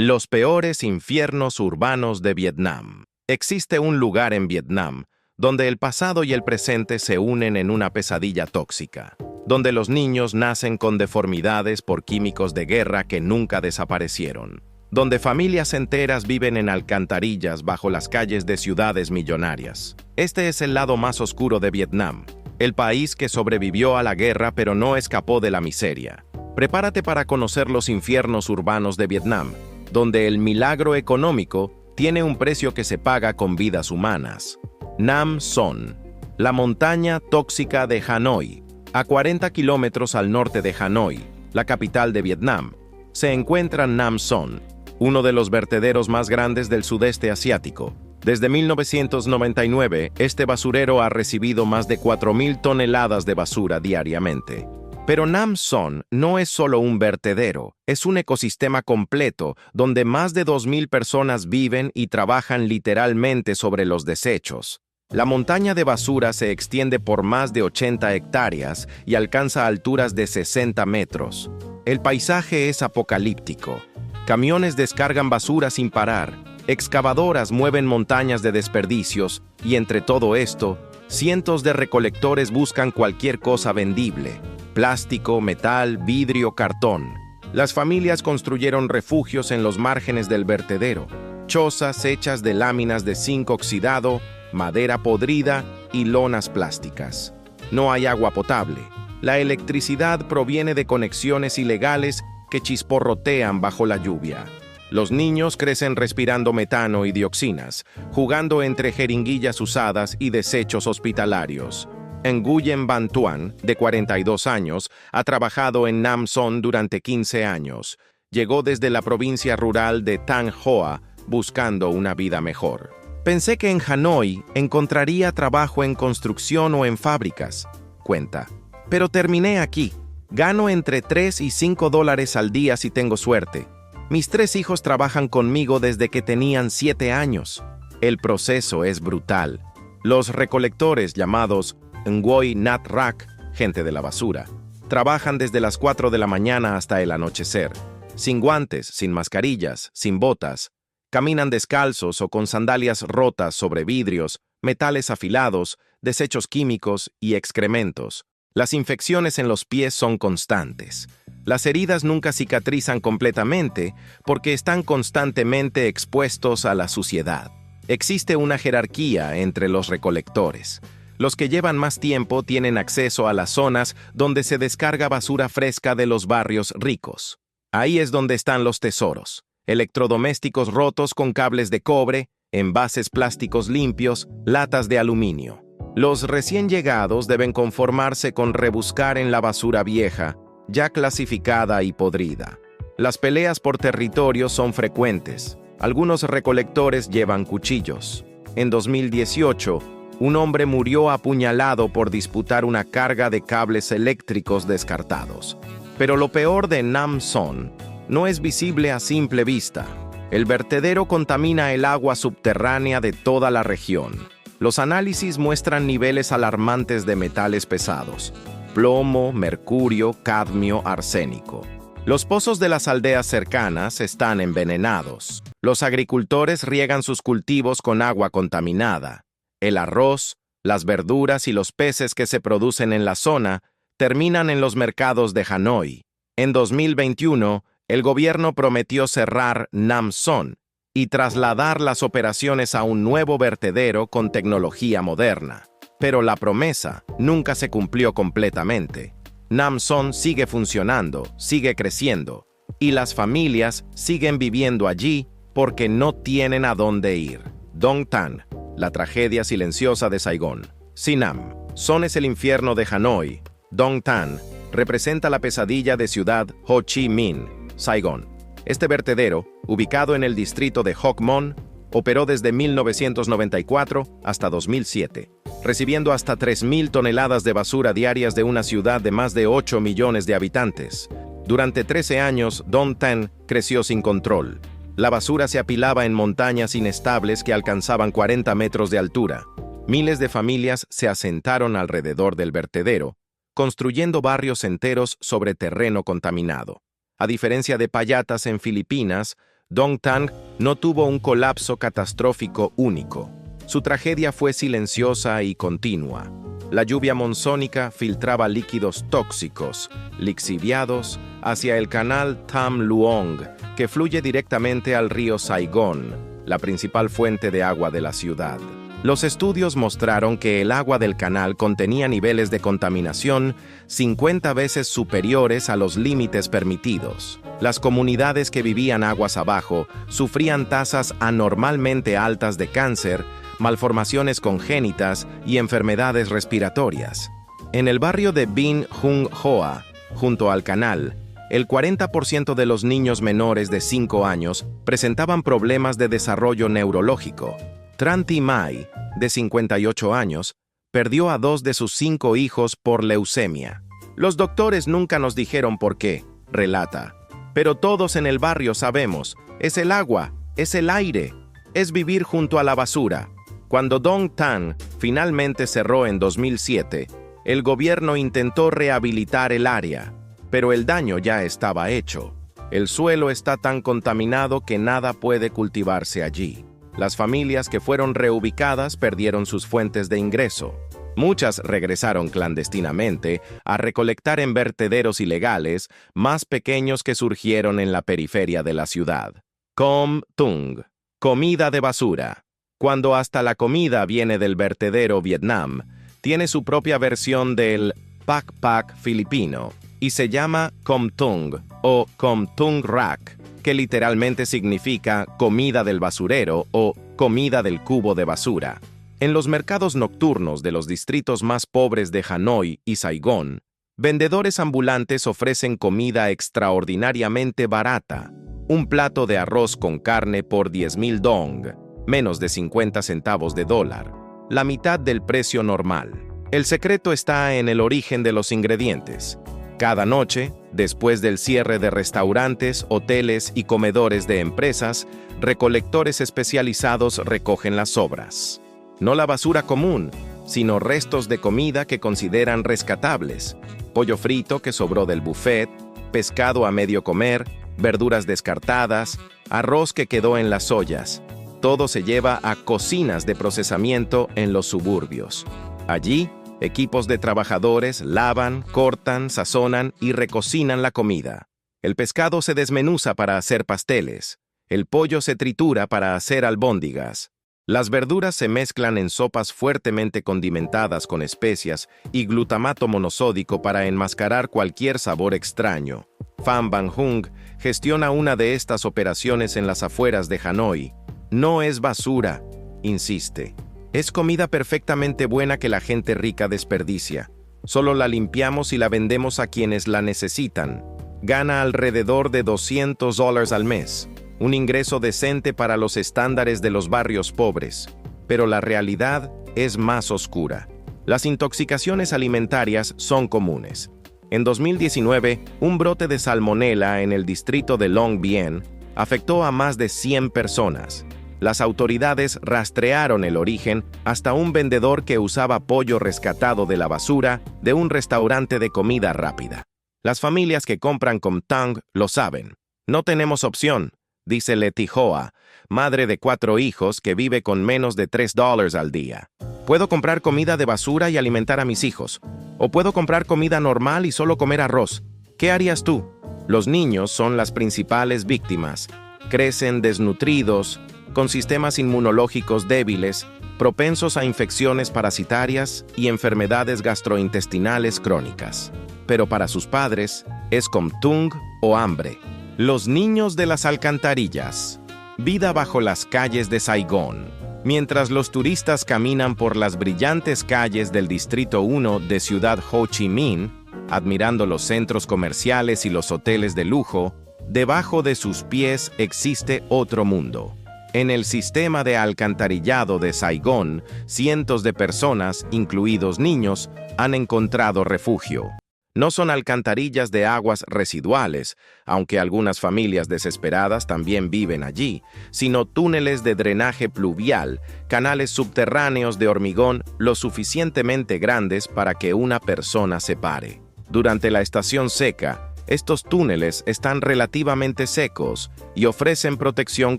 Los peores infiernos urbanos de Vietnam. Existe un lugar en Vietnam donde el pasado y el presente se unen en una pesadilla tóxica, donde los niños nacen con deformidades por químicos de guerra que nunca desaparecieron, donde familias enteras viven en alcantarillas bajo las calles de ciudades millonarias. Este es el lado más oscuro de Vietnam, el país que sobrevivió a la guerra pero no escapó de la miseria. Prepárate para conocer los infiernos urbanos de Vietnam, donde el milagro económico tiene un precio que se paga con vidas humanas. Nam Son, la montaña tóxica de Hanoi. A 40 kilómetros al norte de Hanoi, la capital de Vietnam, se encuentra Nam Son, uno de los vertederos más grandes del sudeste asiático. Desde 1999, este basurero ha recibido más de 4.000 toneladas de basura diariamente. Pero Nam Son no es solo un vertedero, es un ecosistema completo donde más de 2.000 personas viven y trabajan literalmente sobre los desechos. La montaña de basura se extiende por más de 80 hectáreas y alcanza alturas de 60 metros. El paisaje es apocalíptico. Camiones descargan basura sin parar, excavadoras mueven montañas de desperdicios y entre todo esto, cientos de recolectores buscan cualquier cosa vendible. Plástico, metal, vidrio, cartón. Las familias construyeron refugios en los márgenes del vertedero, chozas hechas de láminas de zinc oxidado, madera podrida y lonas plásticas. No hay agua potable. La electricidad proviene de conexiones ilegales que chisporrotean bajo la lluvia. Los niños crecen respirando metano y dioxinas, jugando entre jeringuillas usadas y desechos hospitalarios. Nguyen Van Tuan, de 42 años, ha trabajado en Nam Son durante 15 años. Llegó desde la provincia rural de Thanh Hoa buscando una vida mejor. Pensé que en Hanoi encontraría trabajo en construcción o en fábricas, cuenta. Pero terminé aquí. Gano entre 3 y 5 dólares al día si tengo suerte. Mis 3 hijos trabajan conmigo desde que tenían 7 años. El proceso es brutal. Los recolectores llamados Nguoi Nat Rak, gente de la basura, trabajan desde las 4 de la mañana hasta el anochecer, sin guantes, sin mascarillas, sin botas. Caminan descalzos o con sandalias rotas sobre vidrios, metales afilados, desechos químicos y excrementos. Las infecciones en los pies son constantes. Las heridas nunca cicatrizan completamente porque están constantemente expuestos a la suciedad. Existe una jerarquía entre los recolectores. Los que llevan más tiempo tienen acceso a las zonas donde se descarga basura fresca de los barrios ricos. Ahí es donde están los tesoros. Electrodomésticos rotos con cables de cobre, envases plásticos limpios, latas de aluminio. Los recién llegados deben conformarse con rebuscar en la basura vieja, ya clasificada y podrida. Las peleas por territorio son frecuentes. Algunos recolectores llevan cuchillos. En 2018, un hombre murió apuñalado por disputar una carga de cables eléctricos descartados. Pero lo peor de Nam Son no es visible a simple vista. El vertedero contamina el agua subterránea de toda la región. Los análisis muestran niveles alarmantes de metales pesados: plomo, mercurio, cadmio, arsénico. Los pozos de las aldeas cercanas están envenenados. Los agricultores riegan sus cultivos con agua contaminada. El arroz, las verduras y los peces que se producen en la zona terminan en los mercados de Hanoi. En 2021, el gobierno prometió cerrar Nam Son y trasladar las operaciones a un nuevo vertedero con tecnología moderna. Pero la promesa nunca se cumplió completamente. Nam Son sigue funcionando, sigue creciendo, y las familias siguen viviendo allí porque no tienen a dónde ir. Dong Tan, la tragedia silenciosa de Saigón. Si Nam Son es el infierno de Hanoi, Dong Tan representa la pesadilla de ciudad Ho Chi Minh, Saigón. Este vertedero, ubicado en el distrito de Hoc Mon, operó desde 1994 hasta 2007, recibiendo hasta 3.000 toneladas de basura diarias de una ciudad de más de 8 millones de habitantes. Durante 13 años, Dong Tan creció sin control. La basura se apilaba en montañas inestables que alcanzaban 40 metros de altura. Miles de familias se asentaron alrededor del vertedero, construyendo barrios enteros sobre terreno contaminado. A diferencia de Payatas en Filipinas, Dong Tang no tuvo un colapso catastrófico único. Su tragedia fue silenciosa y continua. La lluvia monzónica filtraba líquidos tóxicos, lixiviados, hacia el canal Tham Luong, que fluye directamente al río Saigón, la principal fuente de agua de la ciudad. Los estudios mostraron que el agua del canal contenía niveles de contaminación 50 veces superiores a los límites permitidos. Las comunidades que vivían aguas abajo sufrían tasas anormalmente altas de cáncer, malformaciones congénitas y enfermedades respiratorias. En el barrio de Bin Hung Hoa, junto al canal, el 40% de los niños menores de 5 años presentaban problemas de desarrollo neurológico. Tran Thi Mai, de 58 años, perdió a 2 de sus 5 hijos por leucemia. Los doctores nunca nos dijeron por qué, relata. Pero todos en el barrio sabemos, es el agua, es el aire, es vivir junto a la basura. Cuando Dong Tang finalmente cerró en 2007, el gobierno intentó rehabilitar el área, pero el daño ya estaba hecho. El suelo está tan contaminado que nada puede cultivarse allí. Las familias que fueron reubicadas perdieron sus fuentes de ingreso. Muchas regresaron clandestinamente a recolectar en vertederos ilegales más pequeños que surgieron en la periferia de la ciudad. Com Tung, comida de basura. Cuando hasta la comida viene del vertedero Vietnam, tiene su propia versión del Pak Pak filipino y se llama Com Tung o Com Tung Rak, que literalmente significa comida del basurero o comida del cubo de basura. En los mercados nocturnos de los distritos más pobres de Hanoi y Saigón, vendedores ambulantes ofrecen comida extraordinariamente barata. Un plato de arroz con carne por 10,000 dong, menos de 50 centavos de dólar, la mitad del precio normal. El secreto está en el origen de los ingredientes. Cada noche, después del cierre de restaurantes, hoteles y comedores de empresas, recolectores especializados recogen las sobras. No la basura común, sino restos de comida que consideran rescatables. Pollo frito que sobró del buffet, pescado a medio comer, verduras descartadas, arroz que quedó en las ollas. Todo se lleva a cocinas de procesamiento en los suburbios. Allí, equipos de trabajadores lavan, cortan, sazonan y recocinan la comida. El pescado se desmenuza para hacer pasteles. El pollo se tritura para hacer albóndigas. Las verduras se mezclan en sopas fuertemente condimentadas con especias y glutamato monosódico para enmascarar cualquier sabor extraño. Pham Van Hung gestiona una de estas operaciones en las afueras de Hanoi. No es basura, insiste. Es comida perfectamente buena que la gente rica desperdicia. Solo la limpiamos y la vendemos a quienes la necesitan. Gana alrededor de $200 al mes, un ingreso decente para los estándares de los barrios pobres. Pero la realidad es más oscura. Las intoxicaciones alimentarias son comunes. En 2019, un brote de salmonela en el distrito de Long Bien afectó a más de 100 personas. Las autoridades rastrearon el origen hasta un vendedor que usaba pollo rescatado de la basura de un restaurante de comida rápida. Las familias que compran Com Tung lo saben. No tenemos opción, dice Leti Hoa, madre de 4 hijos que vive con menos de $3 al día. Puedo comprar comida de basura y alimentar a mis hijos. O puedo comprar comida normal y solo comer arroz. ¿Qué harías tú? Los niños son las principales víctimas. Crecen desnutridos, con sistemas inmunológicos débiles, propensos a infecciones parasitarias y enfermedades gastrointestinales crónicas. Pero para sus padres, es Com Tung o hambre. Los niños de las alcantarillas. Vida bajo las calles de Saigón. Mientras los turistas caminan por las brillantes calles del Distrito 1 de Ciudad Ho Chi Minh, admirando los centros comerciales y los hoteles de lujo, debajo de sus pies existe otro mundo. En el sistema de alcantarillado de Saigón, cientos de personas, incluidos niños, han encontrado refugio. No son alcantarillas de aguas residuales, aunque algunas familias desesperadas también viven allí, sino túneles de drenaje pluvial, canales subterráneos de hormigón lo suficientemente grandes para que una persona se pare. Durante la estación seca, Estos túneles están relativamente secos y ofrecen protección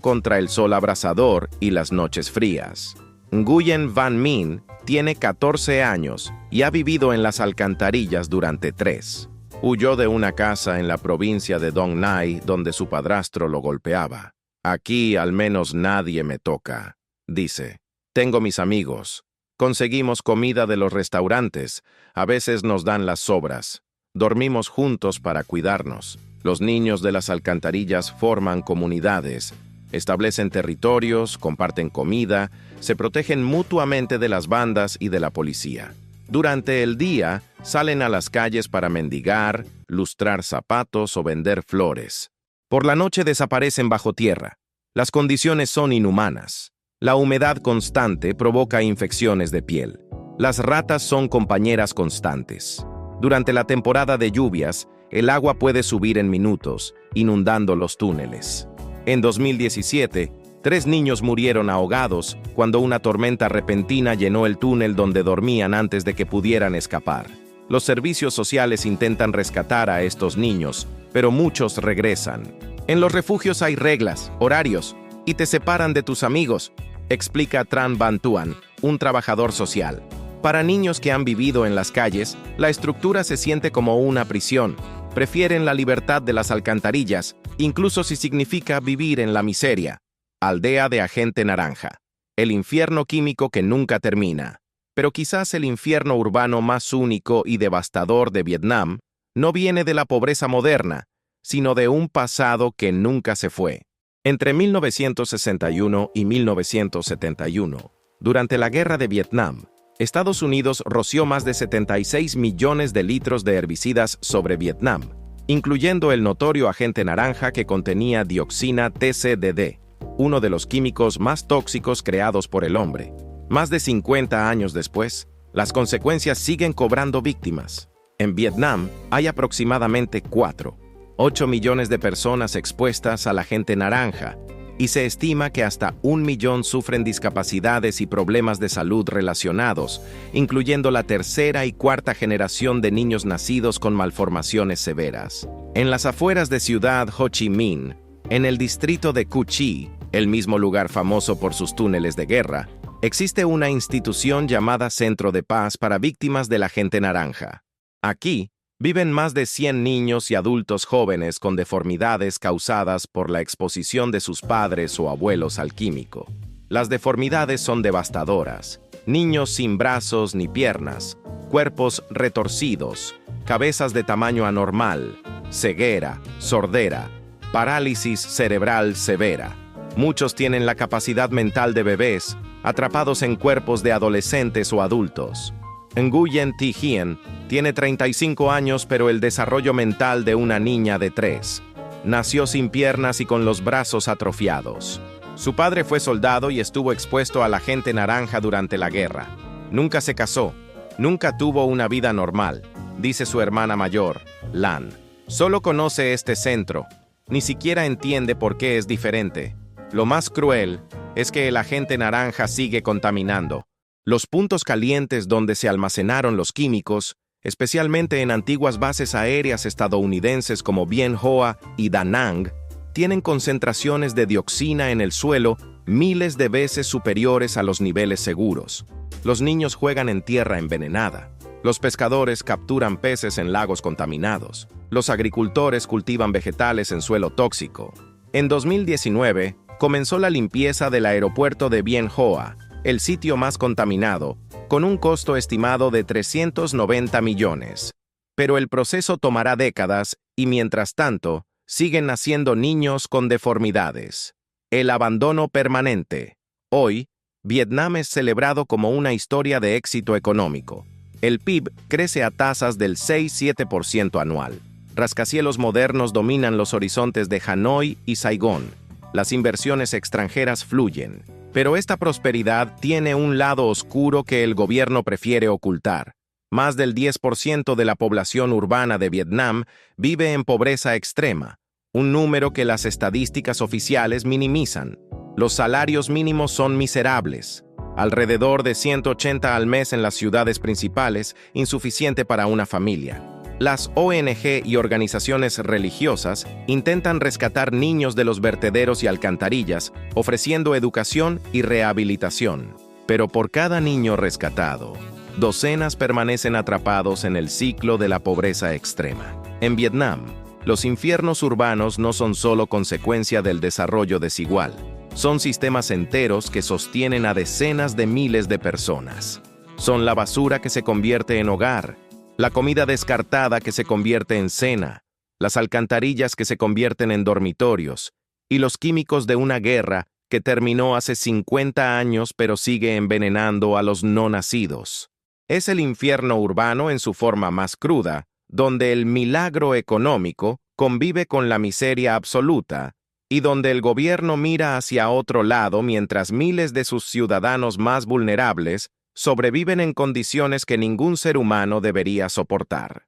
contra el sol abrasador y las noches frías. Nguyen Van Minh tiene 14 años y ha vivido en las alcantarillas durante 3. Huyó de una casa en la provincia de Dong Nai donde su padrastro lo golpeaba. Aquí al menos nadie me toca, dice. Tengo mis amigos. Conseguimos comida de los restaurantes. A veces nos dan las sobras. Dormimos juntos para cuidarnos. Los niños de las alcantarillas forman comunidades, establecen territorios, comparten comida, se protegen mutuamente de las bandas y de la policía. Durante el día, salen a las calles para mendigar, lustrar zapatos o vender flores. Por la noche desaparecen bajo tierra. Las condiciones son inhumanas. La humedad constante provoca infecciones de piel. Las ratas son compañeras constantes. Durante la temporada de lluvias, el agua puede subir en minutos, inundando los túneles. En 2017, 3 niños murieron ahogados cuando una tormenta repentina llenó el túnel donde dormían antes de que pudieran escapar. Los servicios sociales intentan rescatar a estos niños, pero muchos regresan. En los refugios hay reglas, horarios, y te separan de tus amigos, explica Tran Van Tuan, un trabajador social. Para niños que han vivido en las calles, la estructura se siente como una prisión. Prefieren la libertad de las alcantarillas, incluso si significa vivir en la miseria. Aldea de Agente Naranja. El infierno químico que nunca termina. Pero quizás el infierno urbano más único y devastador de Vietnam no viene de la pobreza moderna, sino de un pasado que nunca se fue. Entre 1961 y 1971, durante la Guerra de Vietnam, Estados Unidos roció más de 76 millones de litros de herbicidas sobre Vietnam, incluyendo el notorio agente naranja que contenía dioxina TCDD, uno de los químicos más tóxicos creados por el hombre. Más de 50 años después, las consecuencias siguen cobrando víctimas. En Vietnam hay aproximadamente 8 millones de personas expuestas al agente naranja, y se estima que hasta 1 millón sufren discapacidades y problemas de salud relacionados, incluyendo la tercera y cuarta generación de niños nacidos con malformaciones severas. En las afueras de Ciudad Ho Chi Minh, en el distrito de Cu Chi, el mismo lugar famoso por sus túneles de guerra, existe una institución llamada Centro de Paz para víctimas del agente naranja. Aquí, viven más de 100 niños y adultos jóvenes con deformidades causadas por la exposición de sus padres o abuelos al químico. Las deformidades son devastadoras. Niños sin brazos ni piernas, cuerpos retorcidos, cabezas de tamaño anormal, ceguera, sordera, parálisis cerebral severa. Muchos tienen la capacidad mental de bebés, atrapados en cuerpos de adolescentes o adultos. Nguyen Thi Hien tiene 35 años pero el desarrollo mental de una niña de 3. Nació sin piernas y con los brazos atrofiados. Su padre fue soldado y estuvo expuesto al agente naranja durante la guerra. Nunca se casó, nunca tuvo una vida normal, dice su hermana mayor, Lan. Solo conoce este centro, ni siquiera entiende por qué es diferente. Lo más cruel es que el agente naranja sigue contaminando. Los puntos calientes donde se almacenaron los químicos, especialmente en antiguas bases aéreas estadounidenses como Bien Hoa y Da Nang, tienen concentraciones de dioxina en el suelo miles de veces superiores a los niveles seguros. Los niños juegan en tierra envenenada. Los pescadores capturan peces en lagos contaminados. Los agricultores cultivan vegetales en suelo tóxico. En 2019, comenzó la limpieza del aeropuerto de Bien Hoa, el sitio más contaminado, con un costo estimado de 390 millones. Pero el proceso tomará décadas y, mientras tanto, siguen naciendo niños con deformidades. El abandono permanente. Hoy, Vietnam es celebrado como una historia de éxito económico. El PIB crece a tasas del 6-7% anual. Rascacielos modernos dominan los horizontes de Hanoi y Saigón. Las inversiones extranjeras fluyen. Pero esta prosperidad tiene un lado oscuro que el gobierno prefiere ocultar. Más del 10% de la población urbana de Vietnam vive en pobreza extrema, un número que las estadísticas oficiales minimizan. Los salarios mínimos son miserables, alrededor de 180 al mes en las ciudades principales, insuficiente para una familia. Las ONG y organizaciones religiosas intentan rescatar niños de los vertederos y alcantarillas, ofreciendo educación y rehabilitación. Pero por cada niño rescatado, docenas permanecen atrapados en el ciclo de la pobreza extrema. En Vietnam, los infiernos urbanos no son solo consecuencia del desarrollo desigual, son sistemas enteros que sostienen a decenas de miles de personas. Son la basura que se convierte en hogar, la comida descartada que se convierte en cena, las alcantarillas que se convierten en dormitorios, y los químicos de una guerra que terminó hace 50 años pero sigue envenenando a los no nacidos. Es el infierno urbano en su forma más cruda, donde el milagro económico convive con la miseria absoluta y donde el gobierno mira hacia otro lado mientras miles de sus ciudadanos más vulnerables sobreviven en condiciones que ningún ser humano debería soportar.